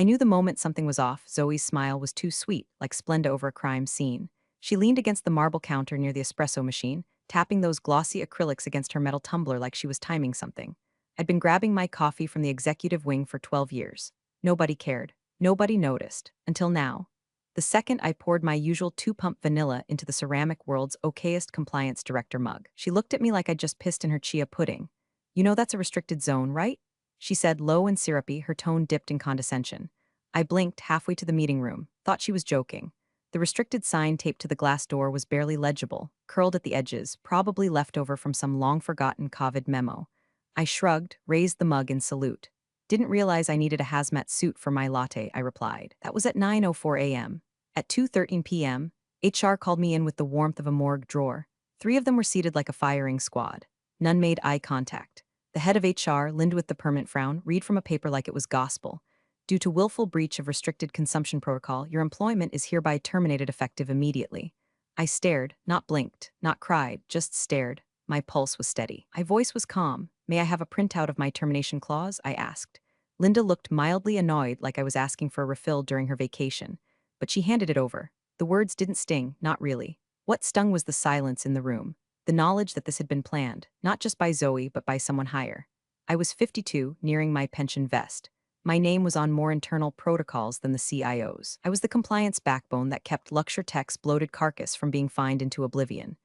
I knew the moment something was off. Zoe's smile was too sweet, like Splenda over a crime scene. She leaned against the marble counter near the espresso machine, tapping those glossy acrylics against her metal tumbler like she was timing something. I'd been grabbing my coffee from the executive wing for 12 years. Nobody cared. Nobody noticed. Until now. The second I poured my usual two-pump vanilla into the ceramic world's okayest compliance director mug. She looked at me like I'd just pissed in her chia pudding. You know that's a restricted zone, right? She said, low and syrupy, her tone dipped in condescension. I blinked halfway to the meeting room, thought she was joking. The restricted sign taped to the glass door was barely legible, curled at the edges, probably leftover from some long-forgotten COVID memo. I shrugged, raised the mug in salute. Didn't realize I needed a hazmat suit for my latte, I replied. That was at 9:04 a.m. At 2:13 p.m., HR called me in with the warmth of a morgue drawer. Three of them were seated like a firing squad. None made eye contact. The head of HR, Linda with the permanent frown, read from a paper like it was gospel. Due to willful breach of restricted consumption protocol, your employment is hereby terminated effective immediately. I stared, not blinked, not cried, just stared. My pulse was steady. My voice was calm. May I have a printout of my termination clause? I asked. Linda looked mildly annoyed, like I was asking for a refill during her vacation. But she handed it over. The words didn't sting, not really. What stung was the silence in the room. The knowledge that this had been planned, not just by Zoe, but by someone higher. I was 52, nearing my pension vest. My name was on more internal protocols than the CIO's. I was the compliance backbone that kept Luxure Tech's bloated carcass from being fined into oblivion.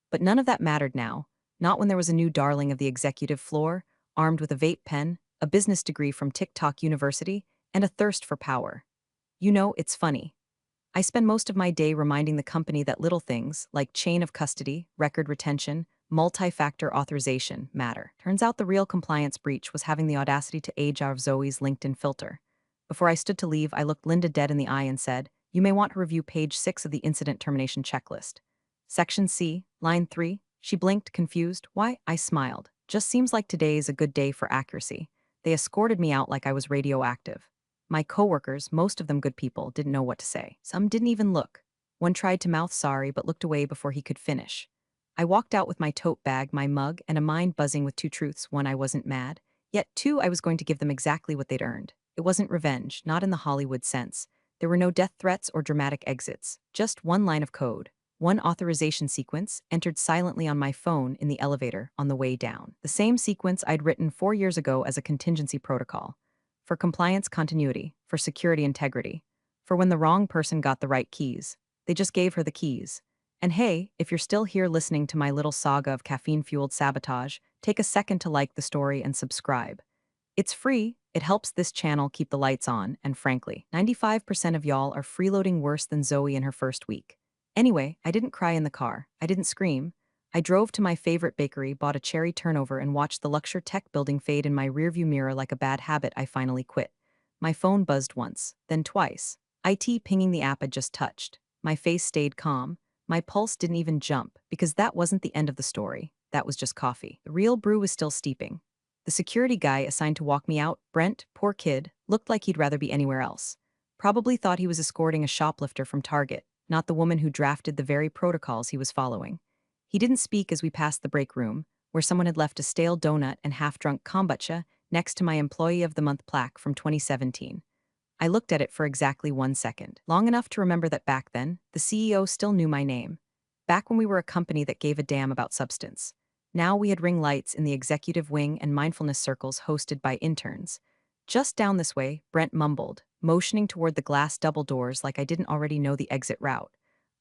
But none of that mattered now, not when there was a new darling of the executive floor, armed with a vape pen, a business degree from TikTok University, and a thirst for power. You know, it's funny. I spend most of my day reminding the company that little things, like chain of custody, record retention, multi-factor authorization, matter. Turns out the real compliance breach was having the audacity to age out of Zoe's LinkedIn filter. Before I stood to leave, I looked Linda dead in the eye and said, "You may want to review page 6 of the incident termination checklist. Section C, line 3. She blinked, confused. Why? I smiled. Just seems like today is a good day for accuracy. They escorted me out like I was radioactive. My coworkers, most of them good people, didn't know what to say. Some didn't even look. One tried to mouth sorry but looked away before he could finish. I walked out with my tote bag, my mug, and a mind buzzing with two truths. One, I wasn't mad. Yet two, I was going to give them exactly what they'd earned. It wasn't revenge, not in the Hollywood sense. There were no death threats or dramatic exits. Just one line of code. One authorization sequence, entered silently on my phone in the elevator on the way down. The same sequence I'd written 4 years ago as a contingency protocol. For compliance continuity, for security integrity, for when the wrong person got the right keys. They just gave her the keys. And hey, if you're still here listening to my little saga of caffeine-fueled sabotage, take a second to like the story and subscribe. It's free, it helps this channel keep the lights on, and frankly, 95% of y'all are freeloading worse than Zoe in her first week. Anyway, I didn't cry in the car. I didn't scream. I drove to my favorite bakery, bought a cherry turnover, and watched the Luxure Tech building fade in my rearview mirror like a bad habit I finally quit. My phone buzzed once, then twice. IT pinging the app I'd just touched. My face stayed calm. My pulse didn't even jump, because that wasn't the end of the story. That was just coffee. The real brew was still steeping. The security guy assigned to walk me out, Brent, poor kid, looked like he'd rather be anywhere else. Probably thought he was escorting a shoplifter from Target, not the woman who drafted the very protocols he was following. He didn't speak as we passed the break room, where someone had left a stale donut and half-drunk kombucha next to my Employee of the Month plaque from 2017. I looked at it for exactly 1 second, long enough to remember that back then, the CEO still knew my name. Back when we were a company that gave a damn about substance. Now we had ring lights in the executive wing and mindfulness circles hosted by interns. Just down this way, Brent mumbled, motioning toward the glass double doors like I didn't already know the exit route.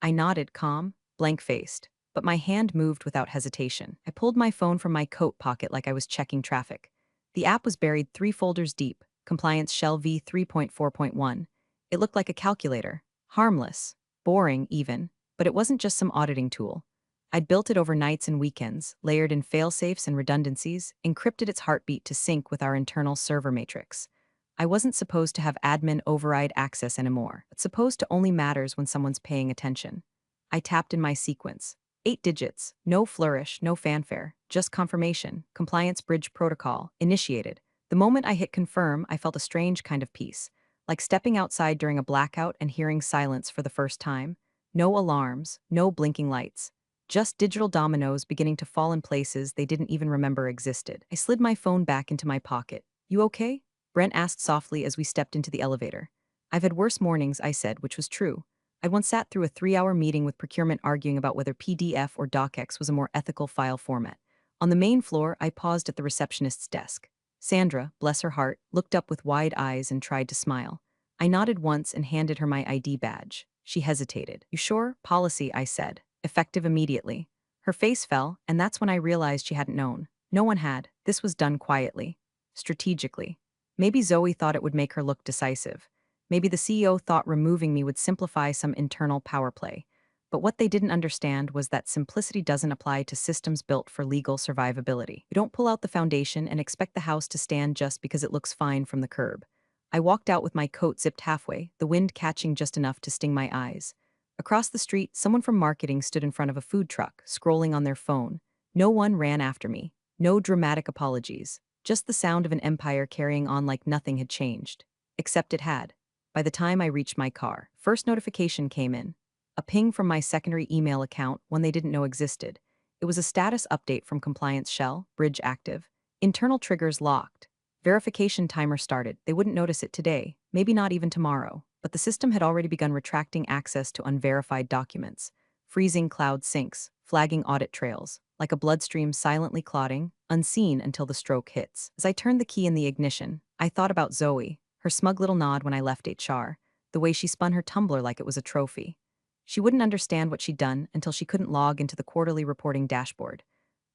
I nodded, calm, blank-faced, but my hand moved without hesitation. I pulled my phone from my coat pocket like I was checking traffic. The app was buried 3 folders deep, Compliance Shell V 3.4.1. It looked like a calculator, harmless, boring even, but it wasn't just some auditing tool. I'd built it over nights and weekends, layered in fail-safes and redundancies, encrypted its heartbeat to sync with our internal server matrix. I wasn't supposed to have admin override access anymore, but supposed to only matters when someone's paying attention. I tapped in my sequence. 8 digits, no flourish, no fanfare, just confirmation, compliance bridge protocol, initiated. The moment I hit confirm, I felt a strange kind of peace, like stepping outside during a blackout and hearing silence for the first time. No alarms, no blinking lights. Just digital dominoes beginning to fall in places they didn't even remember existed. I slid my phone back into my pocket. You okay? Brent asked softly as we stepped into the elevator. I've had worse mornings, I said, which was true. I once sat through a 3-hour meeting with procurement arguing about whether PDF or DocX was a more ethical file format. On the main floor, I paused at the receptionist's desk. Sandra, bless her heart, looked up with wide eyes and tried to smile. I nodded once and handed her my ID badge. She hesitated. You sure? Policy, I said. Effective immediately. Her face fell, and that's when I realized she hadn't known. No one had. This was done quietly. Strategically. Maybe Zoe thought it would make her look decisive. Maybe the CEO thought removing me would simplify some internal power play. But what they didn't understand was that simplicity doesn't apply to systems built for legal survivability. You don't pull out the foundation and expect the house to stand just because it looks fine from the curb. I walked out with my coat zipped halfway, the wind catching just enough to sting my eyes. Across the street, someone from marketing stood in front of a food truck, scrolling on their phone. No one ran after me. No dramatic apologies. Just the sound of an empire carrying on like nothing had changed. Except it had. By the time I reached my car, first notification came in. A ping from my secondary email account, one they didn't know existed. It was a status update from Compliance Shell, bridge active. Internal triggers locked. Verification timer started. They wouldn't notice it today, maybe not even tomorrow, but the system had already begun retracting access to unverified documents, freezing cloud syncs, flagging audit trails, like a bloodstream silently clotting, unseen until the stroke hits. As I turned the key in the ignition, I thought about Zoe, her smug little nod when I left HR, the way she spun her tumbler like it was a trophy. She wouldn't understand what she'd done until she couldn't log into the quarterly reporting dashboard.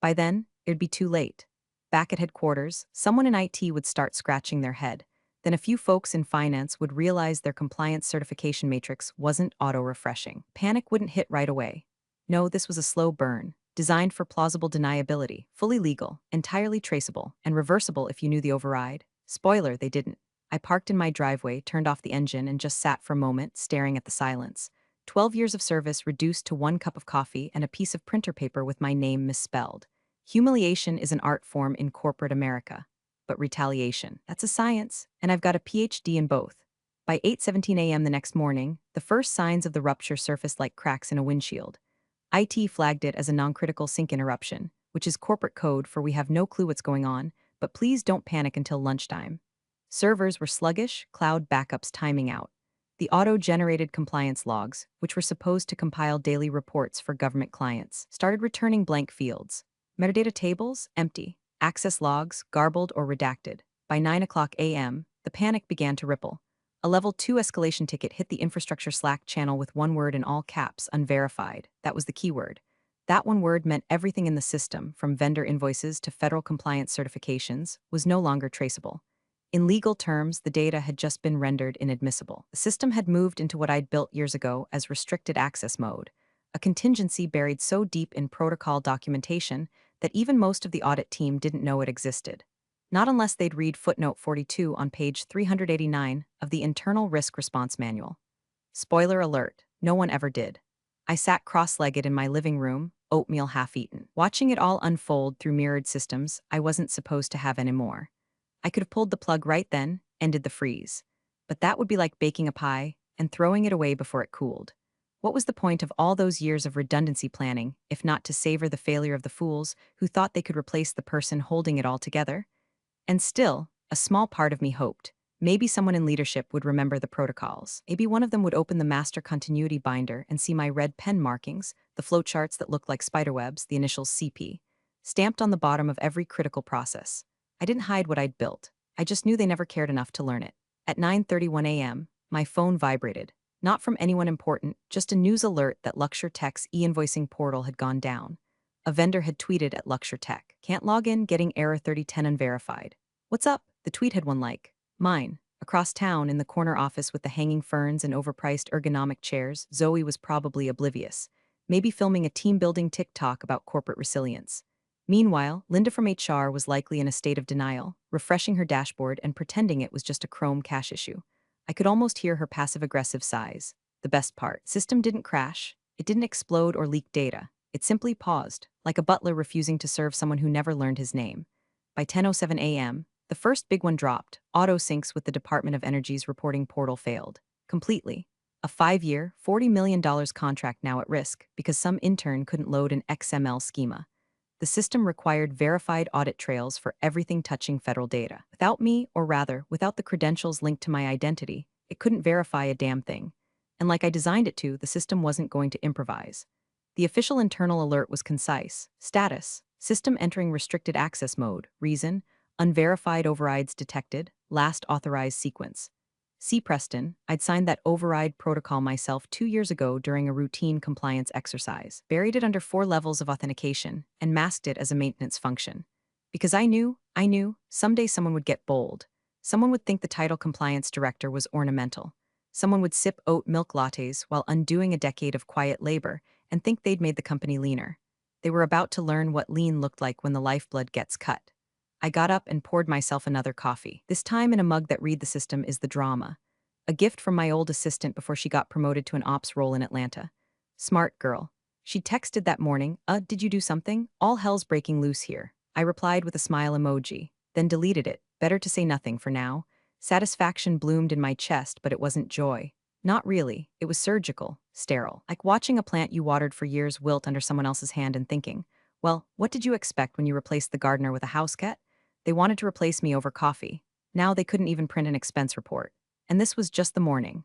By then, it'd be too late. Back at headquarters, someone in IT would start scratching their head. Then a few folks in finance would realize their compliance certification matrix wasn't auto-refreshing. Panic wouldn't hit right away. No, this was a slow burn, designed for plausible deniability, fully legal, entirely traceable, and reversible if you knew the override. Spoiler, they didn't. I parked in my driveway, turned off the engine, and just sat for a moment, staring at the silence. 12 years of service reduced to 1 cup of coffee and a piece of printer paper with my name misspelled. Humiliation is an art form in corporate America. But retaliation, that's a science, and I've got a PhD in both. By 8:17 a.m. the next morning, the first signs of the rupture surfaced like cracks in a windshield. IT flagged it as a non-critical sync interruption, which is corporate code for we have no clue what's going on, but please don't panic until lunchtime. Servers were sluggish, cloud backups timing out. The auto-generated compliance logs, which were supposed to compile daily reports for government clients, started returning blank fields. Metadata tables, empty. Access logs, garbled or redacted. By 9 a.m., the panic began to ripple. A level 2 escalation ticket hit the infrastructure Slack channel with one word in all caps, unverified. That was the keyword. That one word meant everything in the system, from vendor invoices to federal compliance certifications, was no longer traceable. In legal terms, the data had just been rendered inadmissible. The system had moved into what I'd built years ago as restricted access mode, a contingency buried so deep in protocol documentation that even most of the audit team didn't know it existed. Not unless they'd read footnote 42 on page 389 of the Internal Risk Response Manual. Spoiler alert, no one ever did. I sat cross-legged in my living room, oatmeal half-eaten, watching it all unfold through mirrored systems I wasn't supposed to have anymore. I could have pulled the plug right then, ended the freeze. But that would be like baking a pie and throwing it away before it cooled. What was the point of all those years of redundancy planning, if not to savor the failure of the fools who thought they could replace the person holding it all together? And still, a small part of me hoped. Maybe someone in leadership would remember the protocols. Maybe one of them would open the master continuity binder and see my red pen markings, the flowcharts that looked like spiderwebs, the initials CP, stamped on the bottom of every critical process. I didn't hide what I'd built. I just knew they never cared enough to learn it. At 9:31 a.m., my phone vibrated. Not from anyone important, just a news alert that Luxure Tech's e-invoicing portal had gone down. A vendor had tweeted at Luxure Tech, "Can't log in, getting error 3010 unverified." What's up? The tweet had one like. Mine. Across town, in the corner office with the hanging ferns and overpriced ergonomic chairs, Zoe was probably oblivious. Maybe filming a team-building TikTok about corporate resilience. Meanwhile, Linda from HR was likely in a state of denial, refreshing her dashboard and pretending it was just a Chrome cache issue. I could almost hear her passive-aggressive sighs. The best part, system didn't crash, it didn't explode or leak data. It simply paused, like a butler refusing to serve someone who never learned his name. By 10:07 a.m., the first big one dropped. Auto syncs with the Department of Energy's reporting portal failed. Completely. A 5-year, $40 million contract now at risk because some intern couldn't load an XML schema. The system required verified audit trails for everything touching federal data. Without me, or rather, without the credentials linked to my identity, it couldn't verify a damn thing. And like I designed it to, the system wasn't going to improvise. The official internal alert was concise. Status: system entering restricted access mode. Reason: unverified overrides detected. Last authorized sequence. See Preston, I'd signed that override protocol myself 2 years ago during a routine compliance exercise, buried it under 4 levels of authentication, and masked it as a maintenance function. Because I knew, someday someone would get bold. Someone would think the title compliance director was ornamental. Someone would sip oat milk lattes while undoing a decade of quiet labor and think they'd made the company leaner. They were about to learn what lean looked like when the lifeblood gets cut. I got up and poured myself another coffee. This time in a mug that read the system is the drama. A gift from my old assistant before she got promoted to an ops role in Atlanta. Smart girl. She texted that morning, did you do something? All hell's breaking loose here. I replied with a smile emoji, then deleted it. Better to say nothing for now. Satisfaction bloomed in my chest, but it wasn't joy. Not really. It was surgical, sterile. Like watching a plant you watered for years wilt under someone else's hand and thinking, well, what did you expect when you replaced the gardener with a house cat? They wanted to replace me over coffee. Now they couldn't even print an expense report. And this was just the morning.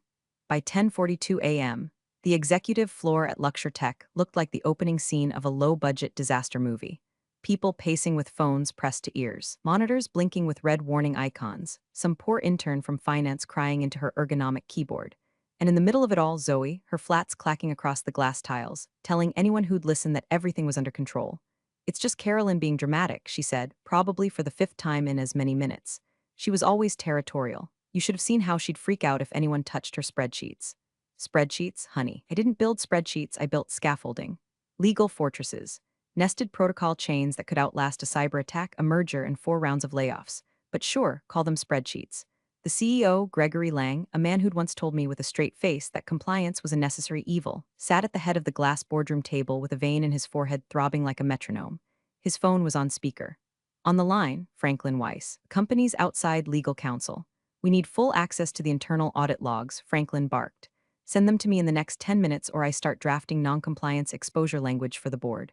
By 10:42 a.m., the executive floor at Luxure Tech looked like the opening scene of a low-budget disaster movie. People pacing with phones pressed to ears, monitors blinking with red warning icons, some poor intern from finance crying into her ergonomic keyboard. And in the middle of it all, Zoe, her flats clacking across the glass tiles, telling anyone who'd listen that everything was under control. It's just Carolyn being dramatic, she said, probably for the 5th time in as many minutes. She was always territorial. You should have seen how she'd freak out if anyone touched her spreadsheets. Spreadsheets, honey. I didn't build spreadsheets, I built scaffolding. Legal fortresses. Nested protocol chains that could outlast a cyber attack, a merger, and 4 rounds of layoffs. But sure, call them spreadsheets. The CEO, Gregory Lang, a man who'd once told me with a straight face that compliance was a necessary evil, sat at the head of the glass boardroom table with a vein in his forehead throbbing like a metronome. His phone was on speaker. On the line, Franklin Weiss, company's outside legal counsel. We need full access to the internal audit logs, Franklin barked. Send them to me in the next 10 minutes or I start drafting non-compliance exposure language for the board.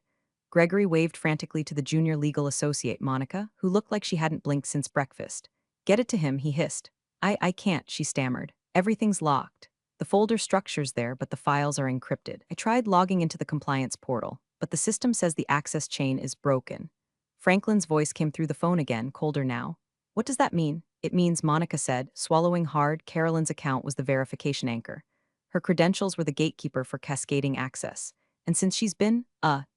Gregory waved frantically to the junior legal associate, Monica, who looked like she hadn't blinked since breakfast. Get it to him, he hissed. I can't, she stammered. Everything's locked. The folder structure's there, but the files are encrypted. I tried logging into the compliance portal, but the system says the access chain is broken. Franklin's voice came through the phone again, colder now. What does that mean? It means, Monica said, swallowing hard, Carolyn's account was the verification anchor. Her credentials were the gatekeeper for cascading access. And since she's been,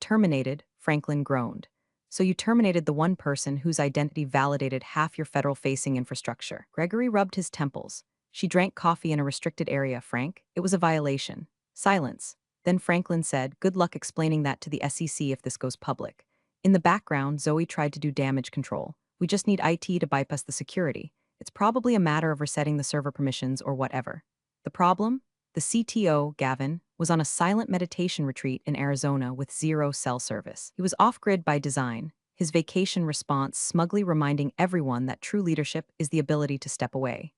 terminated, Franklin groaned. So you terminated the one person whose identity validated half your federal-facing infrastructure. Gregory rubbed his temples. She drank coffee in a restricted area, Frank. It was a violation. Silence. Then Franklin said, good luck explaining that to the SEC if this goes public. In the background, Zoe tried to do damage control. We just need IT to bypass the security. It's probably a matter of resetting the server permissions or whatever. The problem? The CTO, Gavin, was on a silent meditation retreat in Arizona with 0 cell service. He was off-grid by design, his vacation response smugly reminding everyone that true leadership is the ability to step away.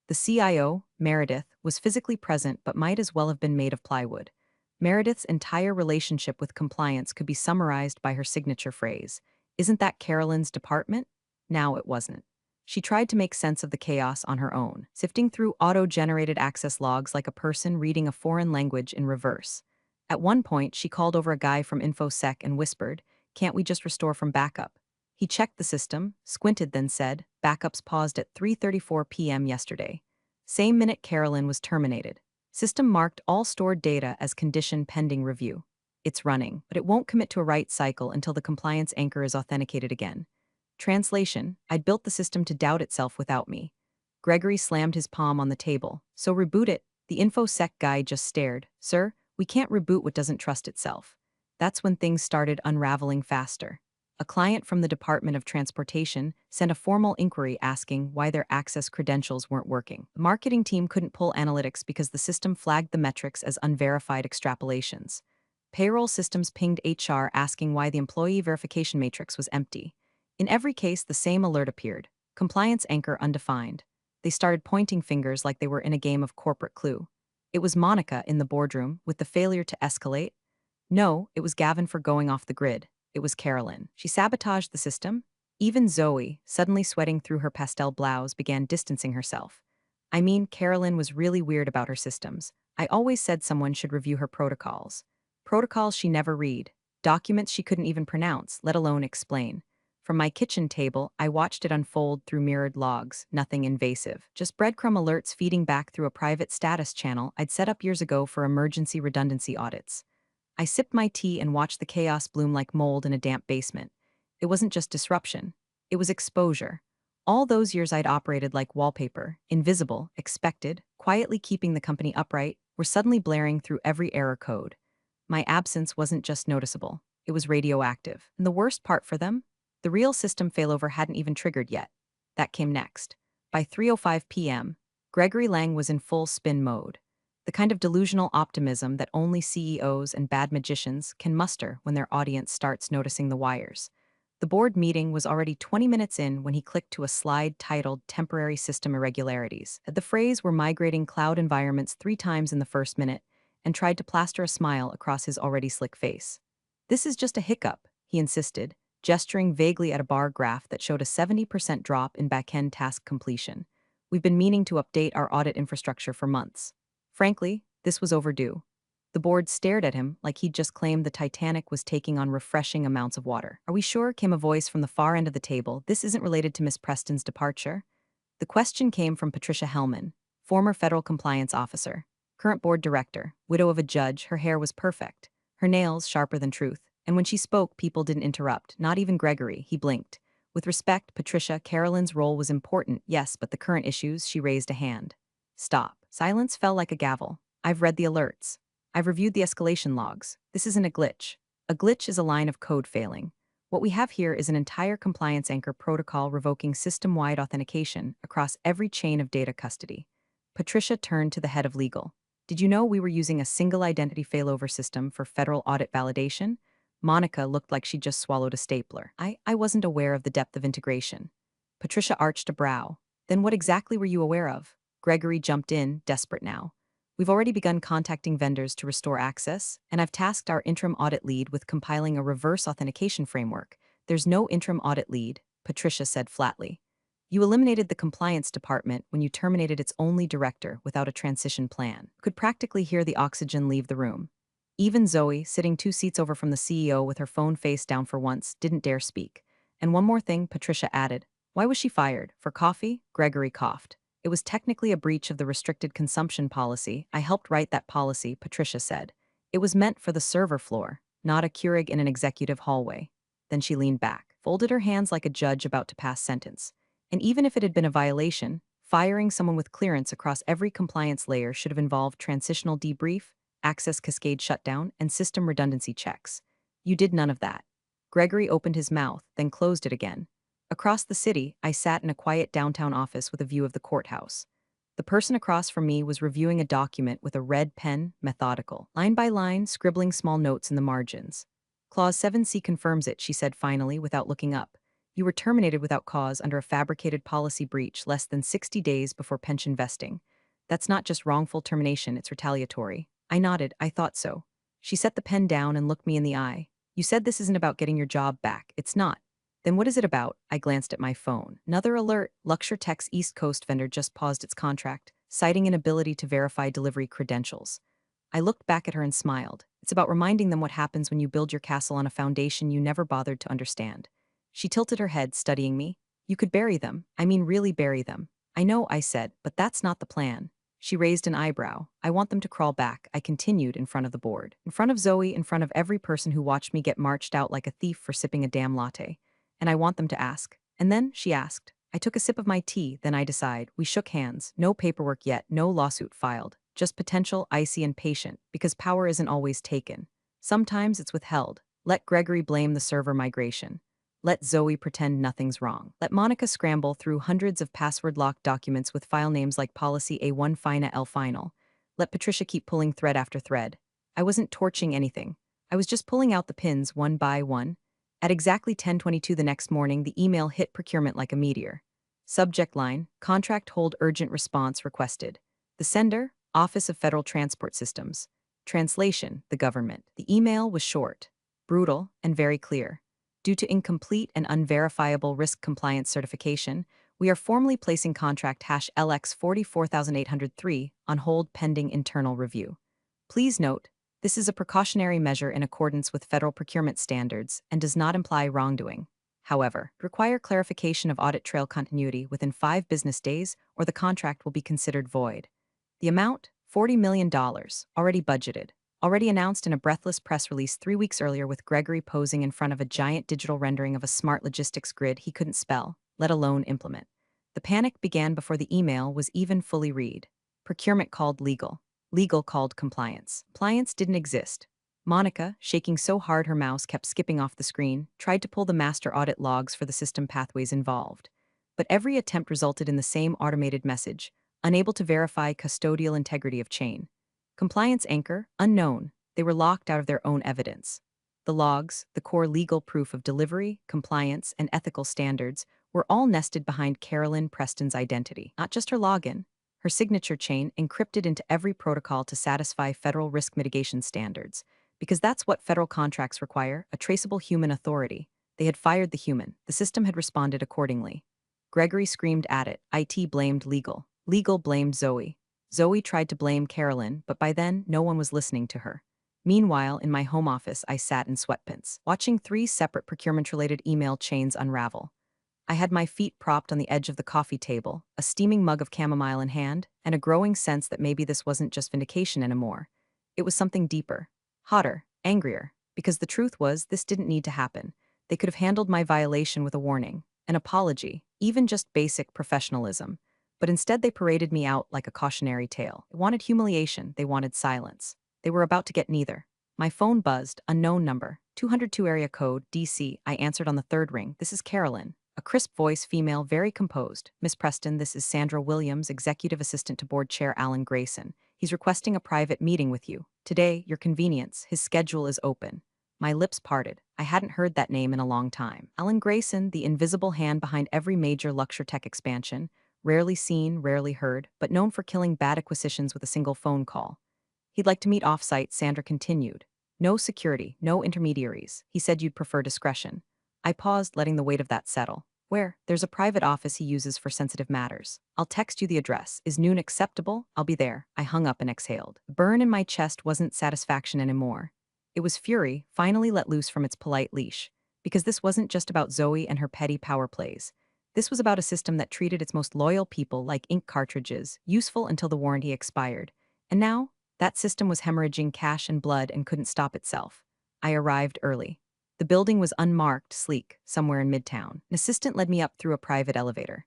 The CIO, Meredith, was physically present but might as well have been made of plywood. Meredith's entire relationship with compliance could be summarized by her signature phrase, "Isn't that Carolyn's department?" Now it wasn't. She tried to make sense of the chaos on her own, sifting through auto-generated access logs like a person reading a foreign language in reverse. At one point, she called over a guy from InfoSec and whispered, "Can't we just restore from backup?" He checked the system, squinted, then said, "Backups paused at 3:34 p.m. yesterday. Same minute Carolyn was terminated. System marked all stored data as condition pending review. It's running, but it won't commit to a write cycle until the compliance anchor is authenticated again." Translation: I'd built the system to doubt itself without me. Gregory slammed his palm on the table. So reboot it. The InfoSec guy just stared. Sir, we can't reboot what doesn't trust itself. That's when things started unraveling faster. A client from the Department of Transportation sent a formal inquiry asking why their access credentials weren't working. The marketing team couldn't pull analytics because the system flagged the metrics as unverified extrapolations. Payroll systems pinged HR asking why the employee verification matrix was empty. In every case, the same alert appeared. Compliance anchor undefined. They started pointing fingers like they were in a game of corporate clue. It was Monica in the boardroom with the failure to escalate. No, it was Gavin for going off the grid. It was Carolyn. She sabotaged the system. Even Zoe, suddenly sweating through her pastel blouse, began distancing herself. I mean, Carolyn was really weird about her systems. I always said someone should review her protocols. Protocols she never read. Documents she couldn't even pronounce, let alone explain. From my kitchen table, I watched it unfold through mirrored logs, nothing invasive. Just breadcrumb alerts feeding back through a private status channel I'd set up years ago for emergency redundancy audits. I sipped my tea and watched the chaos bloom like mold in a damp basement. It wasn't just disruption. It was exposure. All those years I'd operated like wallpaper, invisible, expected, quietly keeping the company upright, were suddenly blaring through every error code. My absence wasn't just noticeable. It was radioactive. And the worst part for them? The real system failover hadn't even triggered yet. That came next. By 3:05 p.m., Gregory Lang was in full spin mode. The kind of delusional optimism that only CEOs and bad magicians can muster when their audience starts noticing the wires. The board meeting was already 20 minutes in when he clicked to a slide titled Temporary System Irregularities. The phrase "we're migrating cloud environments" 3 times in the first minute, and tried to plaster a smile across his already slick face. "This is just a hiccup," he insisted, gesturing vaguely at a bar graph that showed a 70% drop in back-end task completion. "We've been meaning to update our audit infrastructure for months." Frankly, this was overdue. The board stared at him like he'd just claimed the Titanic was taking on refreshing amounts of water. "Are we sure?" came a voice from the far end of the table. "This isn't related to Miss Preston's departure?" The question came from Patricia Hellman, former federal compliance officer, current board director, widow of a judge. Her hair was perfect, her nails sharper than truth, and when she spoke, people didn't interrupt, not even Gregory. He blinked. "With respect, Patricia, Carolyn's role was important, yes, but the current issues," she raised a hand. "Stop." Silence fell like a gavel. "I've read the alerts. I've reviewed the escalation logs. This isn't a glitch. A glitch is a line of code failing. What we have here is an entire compliance anchor protocol revoking system-wide authentication across every chain of data custody." Patricia turned to the head of legal. "Did you know we were using a single identity failover system for federal audit validation?" Monica looked like she'd just swallowed a stapler. I wasn't aware of the depth of integration." Patricia arched a brow. "Then what exactly were you aware of?" Gregory jumped in, desperate now. "We've already begun contacting vendors to restore access, and I've tasked our interim audit lead with compiling a reverse authentication framework." "There's no interim audit lead," Patricia said flatly. "You eliminated the compliance department when you terminated its only director without a transition plan." Could practically hear the oxygen leave the room. Even Zoe, sitting 2 seats over from the CEO with her phone face down for once, didn't dare speak. "And one more thing," Patricia added. "Why was she fired? For coffee?" Gregory coughed. "It was technically a breach of the restricted consumption policy. I helped write that policy," Patricia said. "It was meant for the server floor, not a Keurig in an executive hallway." Then she leaned back, folded her hands like a judge about to pass sentence. "And even if it had been a violation, firing someone with clearance across every compliance layer should have involved transitional debrief, access cascade shutdown, and system redundancy checks. You did none of that." Gregory opened his mouth, then closed it again. "Across the city, I sat in a quiet downtown office with a view of the courthouse. The person across from me was reviewing a document with a red pen, methodical, line by line, scribbling small notes in the margins. Clause 7C confirms it," she said finally, without looking up. "You were terminated without cause under a fabricated policy breach less than 60 days before pension vesting. That's not just wrongful termination, it's retaliatory." I nodded. "I thought so." She set the pen down and looked me in the eye. "You said this isn't about getting your job back. It's not. Then what is it about?" I glanced at my phone. Another alert. Luxure Tech's East Coast vendor just paused its contract, citing inability to verify delivery credentials. I looked back at her and smiled. "It's about reminding them what happens when you build your castle on a foundation you never bothered to understand." She tilted her head, studying me. "You could bury them. I mean really bury them." "I know," I said, "but that's not the plan." She raised an eyebrow. "I want them to crawl back," I continued in front of the board. In front of Zoe, in front of every person who watched me get marched out like a thief for sipping a damn latte. "And I want them to ask." "And then?" she asked. I took a sip of my tea, then I decide. We shook hands. No paperwork yet, no lawsuit filed. Just potential, icy, and patient, because power isn't always taken. Sometimes it's withheld. Let Gregory blame the server migration. Let Zoe pretend nothing's wrong. Let Monica scramble through hundreds of password-locked documents with file names like Policy A1 FINA L Final. Let Patricia keep pulling thread after thread. I wasn't torching anything. I was just pulling out the pins one by one. At exactly 10:22 the next morning, the email hit procurement like a meteor. Subject line: Contract hold urgent response requested. The sender: Office of Federal Transport Systems. Translation: the government. The email was short, brutal, and very clear. Due to incomplete and unverifiable risk compliance certification, we are formally placing contract hash LX 44803 on hold pending internal review. Please note, this is a precautionary measure in accordance with federal procurement standards and does not imply wrongdoing. However, require clarification of audit trail continuity within 5 business days or the contract will be considered void. The amount, $40 million, already budgeted. Already announced in a breathless press release 3 weeks earlier with Gregory posing in front of a giant digital rendering of a smart logistics grid he couldn't spell, let alone implement. The panic began before the email was even fully read. Procurement called legal. Legal called compliance. Compliance didn't exist. Monica, shaking so hard her mouse kept skipping off the screen, tried to pull the master audit logs for the system pathways involved. But every attempt resulted in the same automated message, unable to verify custodial integrity of chain. Compliance anchor, unknown, they were locked out of their own evidence. The logs, the core legal proof of delivery, compliance, and ethical standards, were all nested behind Carolyn Preston's identity. Not just her login, her signature chain encrypted into every protocol to satisfy federal risk mitigation standards. Because that's what federal contracts require, a traceable human authority. They had fired the human. The system had responded accordingly. Gregory screamed at it. IT blamed legal. Legal blamed Zoe. Zoe tried to blame Carolyn, but by then, no one was listening to her. Meanwhile, in my home office, I sat in sweatpants, watching 3 separate procurement-related email chains unravel. I had my feet propped on the edge of the coffee table, a steaming mug of chamomile in hand, and a growing sense that maybe this wasn't just vindication anymore. It was something deeper, hotter, angrier, because the truth was this didn't need to happen. They could have handled my violation with a warning, an apology, even just basic professionalism. But instead they paraded me out like a cautionary tale. They wanted humiliation, they wanted silence. They were about to get neither. My phone buzzed, unknown number, 202 area code, DC. I answered on the 3rd ring. This is Carolyn. A crisp voice, female, very composed. Miss Preston, this is Sandra Williams, Executive Assistant to Board Chair Alan Grayson. He's requesting a private meeting with you. Today, your convenience. His schedule is open. My lips parted. I hadn't heard that name in a long time. Alan Grayson, the invisible hand behind every major luxury-tech expansion, rarely seen, rarely heard, but known for killing bad acquisitions with a single phone call. He'd like to meet off-site, Sandra continued. No security, no intermediaries. He said you'd prefer discretion. I paused, letting the weight of that settle. Where? There's a private office he uses for sensitive matters. I'll text you the address. Is noon acceptable? I'll be there. I hung up and exhaled. The burn in my chest wasn't satisfaction anymore. It was fury, finally let loose from its polite leash. Because this wasn't just about Zoe and her petty power plays. This was about a system that treated its most loyal people like ink cartridges, useful until the warranty expired. And now, that system was hemorrhaging cash and blood and couldn't stop itself. I arrived early. The building was unmarked, sleek, somewhere in Midtown. An assistant led me up through a private elevator.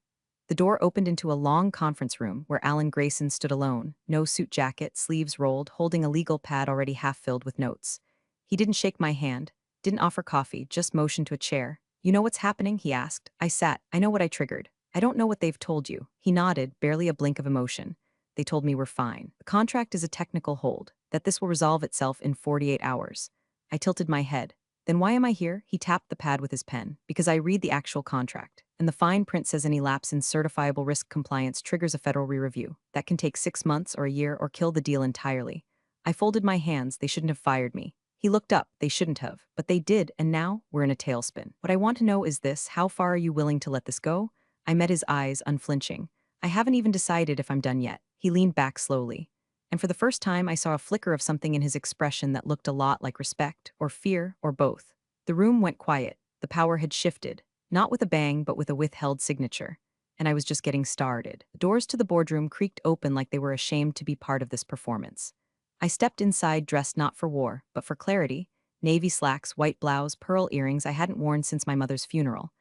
The door opened into a long conference room where Alan Grayson stood alone, no suit jacket, sleeves rolled, holding a legal pad already half filled with notes. He didn't shake my hand, didn't offer coffee, just motioned to a chair. You know what's happening? He asked. I sat. I know what I triggered. I don't know what they've told you. He nodded, barely a blink of emotion. They told me we're fine. The contract is a technical hold, that this will resolve itself in 48 hours. I tilted my head. Then why am I here? He tapped the pad with his pen. Because I read the actual contract. And the fine print says any lapse in certifiable risk compliance triggers a federal re-review. That can take 6 months or a year or kill the deal entirely. I folded my hands. They shouldn't have fired me. He looked up. They shouldn't have. But they did, and now we're in a tailspin. What I want to know is this: how far are you willing to let this go? I met his eyes, unflinching. I haven't even decided if I'm done yet. He leaned back slowly. And for the first time, I saw a flicker of something in his expression that looked a lot like respect, or fear, or both. The room went quiet. The power had shifted. Not with a bang, but with a withheld signature. And I was just getting started. The doors to the boardroom creaked open like they were ashamed to be part of this performance. I stepped inside dressed not for war, but for clarity. Navy slacks, white blouse, pearl earrings I hadn't worn since my mother's funeral.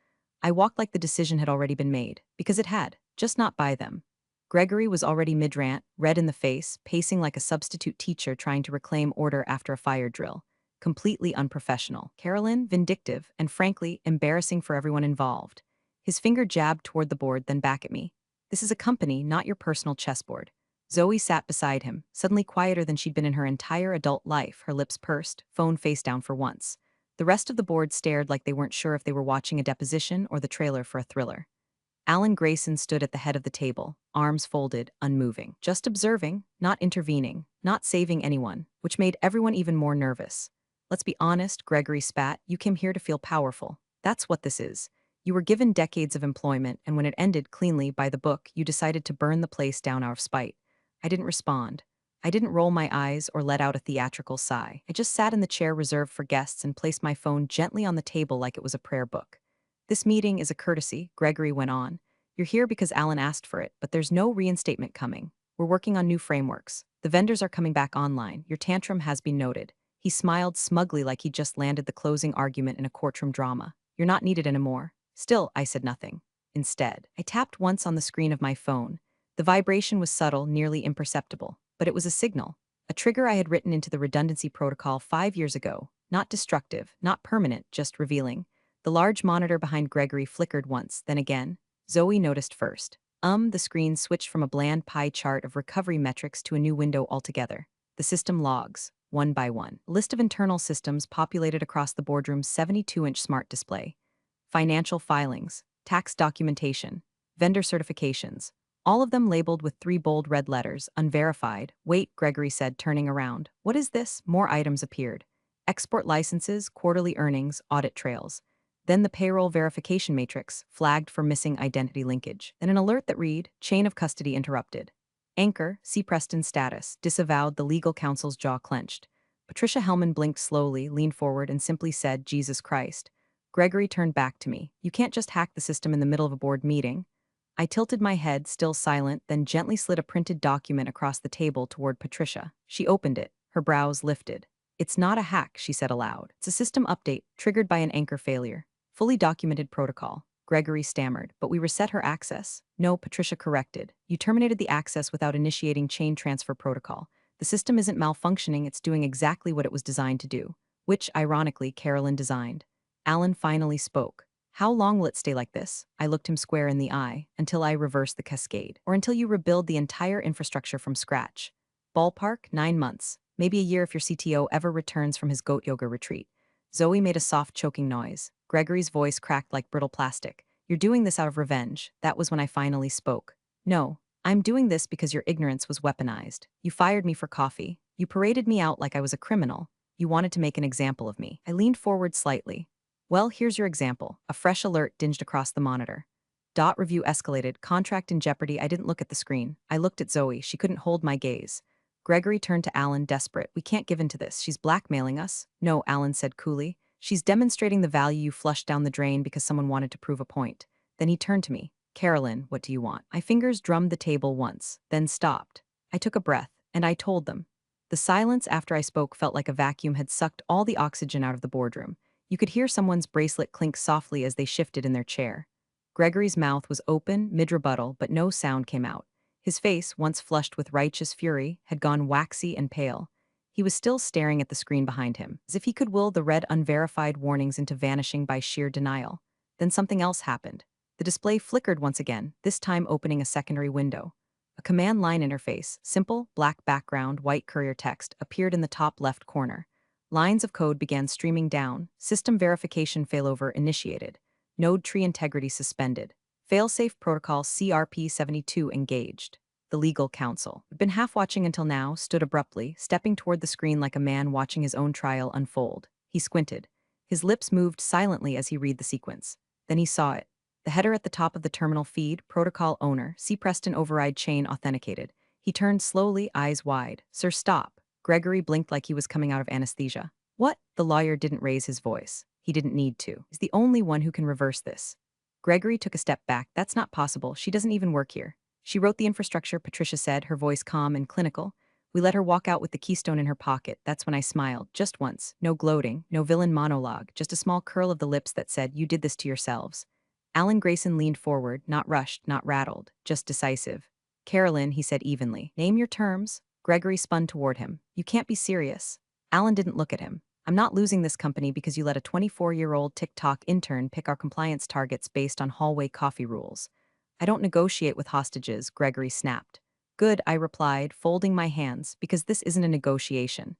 I walked like the decision had already been made, because it had, just not by them. Gregory was already mid-rant, red in the face, pacing like a substitute teacher trying to reclaim order after a fire drill. Completely unprofessional. Carolyn, vindictive, and frankly, embarrassing for everyone involved. His finger jabbed toward the board, then back at me. This is a company, not your personal chessboard. Zoe sat beside him, suddenly quieter than she'd been in her entire adult life, her lips pursed, phone face down for once. The rest of the board stared like they weren't sure if they were watching a deposition or the trailer for a thriller. Alan Grayson stood at the head of the table, arms folded, unmoving. Just observing, not intervening, not saving anyone, which made everyone even more nervous. Let's be honest, Gregory spat, you came here to feel powerful. That's what this is. You were given decades of employment, and when it ended cleanly by the book, you decided to burn the place down out of spite. I didn't respond. I didn't roll my eyes or let out a theatrical sigh. I just sat in the chair reserved for guests and placed my phone gently on the table like it was a prayer book. This meeting is a courtesy, Gregory went on. You're here because Alan asked for it, but there's no reinstatement coming. We're working on new frameworks. The vendors are coming back online. Your tantrum has been noted. He smiled smugly like he'd just landed the closing argument in a courtroom drama. You're not needed anymore. Still, I said nothing. Instead, I tapped once on the screen of my phone. The vibration was subtle, nearly imperceptible, but it was a signal, a trigger I had written into the redundancy protocol 5 years ago. Not destructive, not permanent, just revealing. The large monitor behind Gregory flickered once, then again. Zoe noticed first. The screen switched from a bland pie chart of recovery metrics to a new window altogether. The system logs, one by one. A list of internal systems populated across the boardroom's 72-inch smart display. Financial filings, tax documentation, vendor certifications, all of them labeled with 3 bold red letters, unverified. Wait, Gregory said, turning around. What is this? More items appeared. Export licenses, quarterly earnings, audit trails. Then the payroll verification matrix, flagged for missing identity linkage. Then an alert that read, chain of custody interrupted. Anchor, C. Preston status, disavowed. The legal counsel's jaw clenched. Patricia Hellman blinked slowly, leaned forward, and simply said, Jesus Christ. Gregory turned back to me. You can't just hack the system in the middle of a board meeting. I tilted my head, still silent, then gently slid a printed document across the table toward Patricia. She opened it, her brows lifted. It's not a hack, she said aloud. It's a system update, triggered by an anchor failure. Fully documented protocol. Gregory stammered, but we reset her access. No, Patricia corrected. You terminated the access without initiating chain transfer protocol. The system isn't malfunctioning, it's doing exactly what it was designed to do. Which, ironically, Carolyn designed. Alan finally spoke. How long will it stay like this? I looked him square in the eye. Until I reverse the cascade. Or until you rebuild the entire infrastructure from scratch. Ballpark, 9 months. Maybe a year if your CTO ever returns from his goat yoga retreat. Zoe made a soft choking noise. Gregory's voice cracked like brittle plastic. You're doing this out of revenge. That was when I finally spoke. No, I'm doing this because your ignorance was weaponized. You fired me for coffee. You paraded me out like I was a criminal. You wanted to make an example of me. I leaned forward slightly. Well, here's your example. A fresh alert dinged across the monitor. Dot review escalated. Contract in jeopardy. I didn't look at the screen. I looked at Zoe. She couldn't hold my gaze. Gregory turned to Alan, desperate. We can't give in to this. She's blackmailing us. No, Alan said coolly. She's demonstrating the value you flushed down the drain because someone wanted to prove a point. Then he turned to me. Carolyn, what do you want? My fingers drummed the table once, then stopped. I took a breath, and I told them. The silence after I spoke felt like a vacuum had sucked all the oxygen out of the boardroom. You could hear someone's bracelet clink softly as they shifted in their chair. Gregory's mouth was open, mid-rebuttal, but no sound came out. His face, once flushed with righteous fury, had gone waxy and pale. He was still staring at the screen behind him, as if he could will the red unverified warnings into vanishing by sheer denial. Then something else happened. The display flickered once again, this time opening a secondary window. A command line interface, simple, black background, white courier text, appeared in the top left corner. Lines of code began streaming down, system verification failover initiated, node tree integrity suspended. Failsafe protocol CRP72 engaged. The legal counsel, who'd been half watching until now, stood abruptly, stepping toward the screen like a man watching his own trial unfold. He squinted. His lips moved silently as he read the sequence. Then he saw it. The header at the top of the terminal feed, protocol owner, C. Preston override chain authenticated. He turned slowly, eyes wide. Sir, stop. Gregory blinked like he was coming out of anesthesia. What? The lawyer didn't raise his voice. He didn't need to. He's the only one who can reverse this. Gregory took a step back. That's not possible. She doesn't even work here. She wrote the infrastructure, Patricia said, her voice calm and clinical. We let her walk out with the keystone in her pocket. That's when I smiled, just once. No gloating, no villain monologue, just a small curl of the lips that said, you did this to yourselves. Alan Grayson leaned forward, not rushed, not rattled, just decisive. Carolyn, he said evenly, name your terms. Gregory spun toward him. You can't be serious. Alan didn't look at him. I'm not losing this company because you let a 24-year-old TikTok intern pick our compliance targets based on hallway coffee rules. I don't negotiate with hostages, Gregory snapped. Good, I replied, folding my hands, because this isn't a negotiation.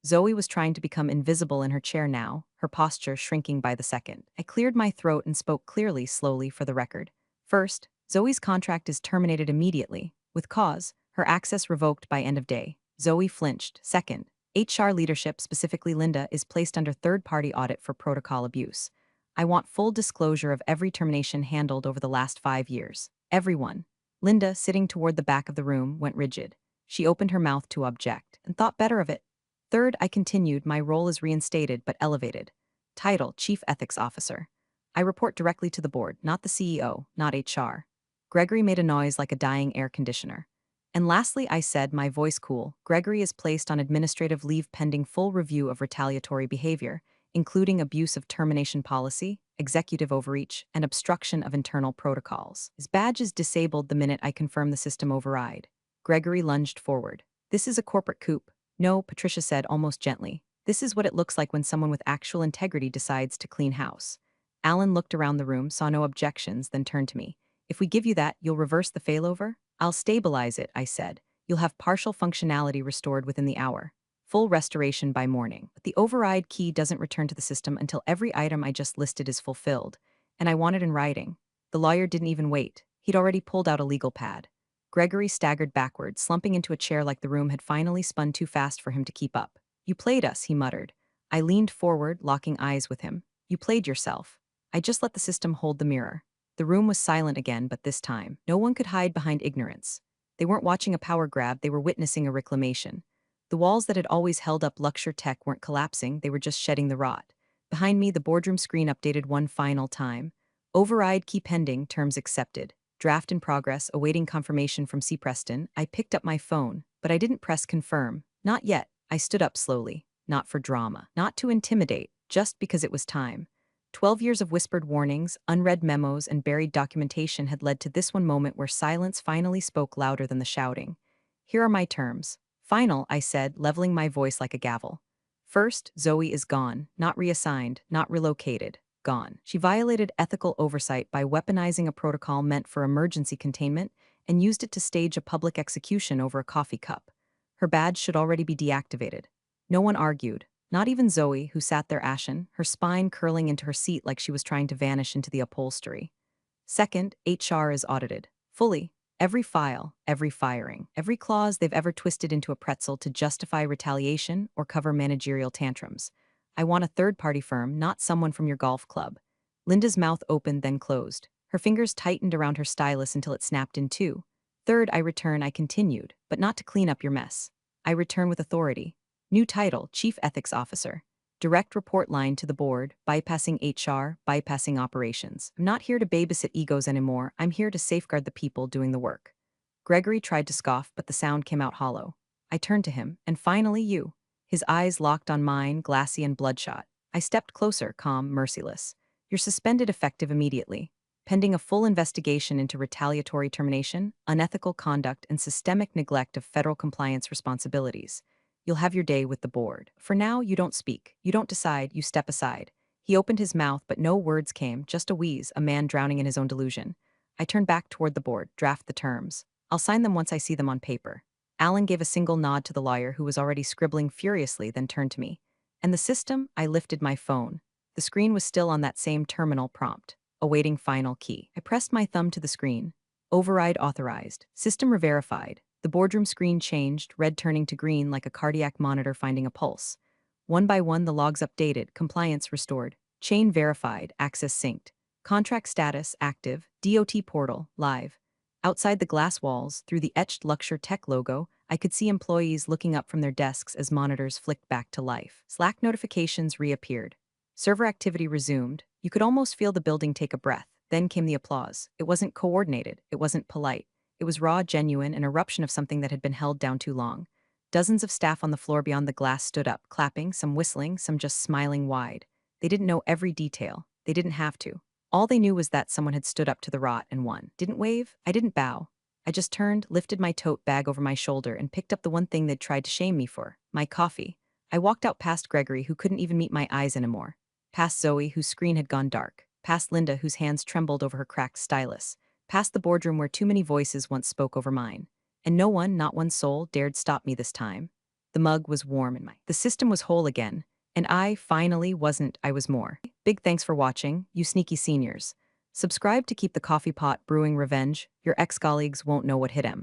Zoe was trying to become invisible in her chair now, her posture shrinking by the second. I cleared my throat and spoke clearly, slowly, for the record. First, Zoe's contract is terminated immediately, with cause, her access revoked by end of day. Zoe flinched. Second, HR leadership, specifically Linda, is placed under third-party audit for protocol abuse. I want full disclosure of every termination handled over the last 5 years. Everyone. Linda, sitting toward the back of the room, went rigid. She opened her mouth to object, and thought better of it. Third, I continued, my role is reinstated but elevated. Title, Chief Ethics Officer. I report directly to the board, not the CEO, not HR. Gregory made a noise like a dying air conditioner. And lastly, I said, my voice cool, Gregory is placed on administrative leave pending full review of retaliatory behavior, including abuse of termination policy, executive overreach, and obstruction of internal protocols. His badge is disabled the minute I confirm the system override. Gregory lunged forward. This is a corporate coup. No, Patricia said almost gently. This is what it looks like when someone with actual integrity decides to clean house. Alan looked around the room, saw no objections, then turned to me. If we give you that, you'll reverse the failover? I'll stabilize it, I said. You'll have partial functionality restored within the hour. Full restoration by morning. But the override key doesn't return to the system until every item I just listed is fulfilled. And I want it in writing. The lawyer didn't even wait. He'd already pulled out a legal pad. Gregory staggered backward, slumping into a chair like the room had finally spun too fast for him to keep up. You played us, he muttered. I leaned forward, locking eyes with him. You played yourself. I just let the system hold the mirror. The room was silent again, but this time, no one could hide behind ignorance. They weren't watching a power grab, they were witnessing a reclamation. The walls that had always held up luxury tech weren't collapsing, they were just shedding the rot. Behind me, the boardroom screen updated one final time. Override key pending, terms accepted. Draft in progress, awaiting confirmation from C. Preston. I picked up my phone, but I didn't press confirm. Not yet. I stood up slowly. Not for drama. Not to intimidate, just because it was time. 12 years of whispered warnings, unread memos, and buried documentation had led to this one moment where silence finally spoke louder than the shouting. Here are my terms. Final, I said, leveling my voice like a gavel. First, Zoe is gone, not reassigned, not relocated. Gone. She violated ethical oversight by weaponizing a protocol meant for emergency containment and used it to stage a public execution over a coffee cup. Her badge should already be deactivated. No one argued, not even Zoe, who sat there ashen, her spine curling into her seat like she was trying to vanish into the upholstery. Second, HR is audited. Fully. Every file, every firing, every clause they've ever twisted into a pretzel to justify retaliation or cover managerial tantrums. I want a third-party firm, not someone from your golf club. Linda's mouth opened, then closed. Her fingers tightened around her stylus until it snapped in two. Third, I continued, but not to clean up your mess. I return with authority. New title, Chief Ethics Officer. Direct report line to the board, bypassing HR, bypassing operations. I'm not here to babysit egos anymore, I'm here to safeguard the people doing the work. Gregory tried to scoff, but the sound came out hollow. I turned to him, and finally you. His eyes locked on mine, glassy and bloodshot. I stepped closer, calm, merciless. You're suspended effective immediately. Pending a full investigation into retaliatory termination, unethical conduct, and systemic neglect of federal compliance responsibilities. You'll have your day with the board. For now, you don't speak. You don't decide, you step aside. He opened his mouth, but no words came, just a wheeze, a man drowning in his own delusion. I turned back toward the board, draft the terms. I'll sign them once I see them on paper. Alan gave a single nod to the lawyer who was already scribbling furiously, then turned to me. And the system? I lifted my phone. The screen was still on that same terminal prompt, awaiting final key. I pressed my thumb to the screen. Override authorized. System re-verified. The boardroom screen changed, red turning to green like a cardiac monitor finding a pulse. One by one, the logs updated, compliance restored. Chain verified, access synced. Contract status active, DOT portal live. Outside the glass walls, through the etched Luxure Tech logo, I could see employees looking up from their desks as monitors flicked back to life. Slack notifications reappeared. Server activity resumed. You could almost feel the building take a breath. Then came the applause. It wasn't coordinated. It wasn't polite. It was raw, genuine, an eruption of something that had been held down too long. Dozens of staff on the floor beyond the glass stood up, clapping, some whistling, some just smiling wide. They didn't know every detail. They didn't have to. All they knew was that someone had stood up to the rot and won. Didn't wave. I didn't bow. I just turned, lifted my tote bag over my shoulder, and picked up the one thing they'd tried to shame me for, my coffee. I walked out past Gregory, who couldn't even meet my eyes anymore. Past Zoe, whose screen had gone dark. Past Linda, whose hands trembled over her cracked stylus. Past the boardroom where too many voices once spoke over mine. And no one, not one soul, dared stop me this time. The mug was warm in my... The system was whole again. And I, finally, wasn't, I was more. Big thanks for watching, you sneaky seniors. Subscribe to keep the coffee pot brewing revenge. Your ex-colleagues won't know what hit 'em.